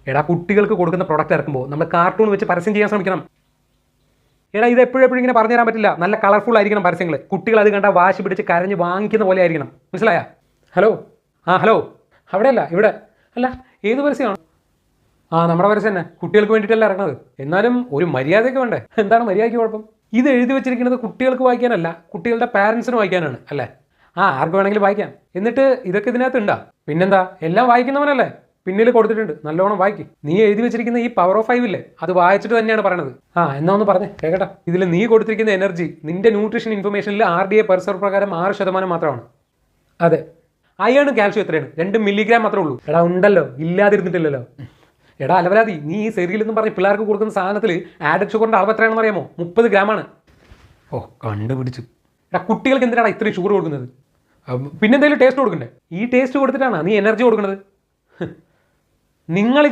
എടാ കുട്ടികൾക്ക് കൊടുക്കുന്ന പ്രൊഡക്റ്റ് ഇറക്കുമ്പോൾ നമ്മൾ കാർട്ടൂൺ വെച്ച് പരസ്യം ചെയ്യാൻ ശ്രമിക്കണം. എടാ ഇത് എപ്പോഴും ഇങ്ങനെ പറഞ്ഞു തരാൻ പറ്റില്ല. നല്ല കളർഫുൾ ആയിരിക്കണം പരസ്യങ്ങൾ. കുട്ടികൾ അത് കണ്ടാൽ വാശി പിടിച്ച് കരഞ്ഞ് വാങ്ങിക്കുന്ന പോലെ ആയിരിക്കണം. മനസ്സിലായ? ഹലോ ഹലോ, അവിടെയല്ല ഇവിടെ. അല്ല ഏത് പരസ്യമാണ്? നമ്മുടെ പരസ്യം തന്നെ, കുട്ടികൾക്ക് വേണ്ടിയിട്ടല്ല ഇറങ്ങുന്നത്. എന്നാലും ഒരു മര്യാദയൊക്കെ വേണ്ടേ? എന്താണ് മര്യാദയ്ക്ക് കുഴപ്പം? ഇത് എഴുതി വെച്ചിരിക്കുന്നത് കുട്ടികൾക്ക് വായിക്കാനല്ല, കുട്ടികളുടെ പാരൻസിന് വായിക്കാനാണ് അല്ലേ? ആർക്ക് വേണമെങ്കിലും വായിക്കാം. എന്നിട്ട് ഇതൊക്കെ ഇതിനകത്ത് ഉണ്ടാ? പിന്നെന്താ, എല്ലാം വായിക്കുന്നവനല്ലേ? പിന്നിൽ കൊടുത്തിട്ടുണ്ട്, നല്ലോണം വായിക്കും. നീ എഴുതി വെച്ചിരിക്കുന്ന ഈ പവർ ഓഫ് 5 ഇല്ലേ, അത് വായിച്ചിട്ട് തന്നെയാണ് പറയണത്. എന്നാ ഒന്ന് പറഞ്ഞേ കേക്കട്ടെ. ഇതിൽ നീ കൊടുത്തിരിക്കുന്ന എനർജി നിന്റെ ന്യൂട്രീഷൻ ഇൻഫർമേഷനിൽ RDA പെർ പ്രകാരം 6% മാത്രമാണ്. അതെ. അയൺ കാൽഷ്യം എത്രയാണ്? 2 മില്ലിഗ്രാം മാത്രമേ ഉള്ളൂ. എടാ ഉണ്ടല്ലോ, ഇല്ലാതിരുന്നിട്ടില്ലല്ലോ. എടാ അലവരാതി, നീ ഈ സെറിയിൽ എന്നും പറഞ്ഞ് പിള്ളേർക്ക് കൊടുക്കുന്ന സാധനത്തിൽ ആഡഡ് ഷുഗറിൻ്റെ അളവ് എത്രയാണെന്ന് അറിയാമോ? 30 ഗ്രാമാണ്. കണ്ടുപിടിച്ചു. എടാ കുട്ടികൾക്ക് എന്തിനാണ് ഇത്രയും ഷുഗർ കൊടുക്കുന്നത്? പിന്നെന്തെങ്കിലും ടേസ്റ്റ് കൊടുക്കണ്ടേ? ഈ ടേസ്റ്റ് കൊടുത്തിട്ടാണ് നീ എനർജി കൊടുക്കുന്നത്. നിങ്ങൾ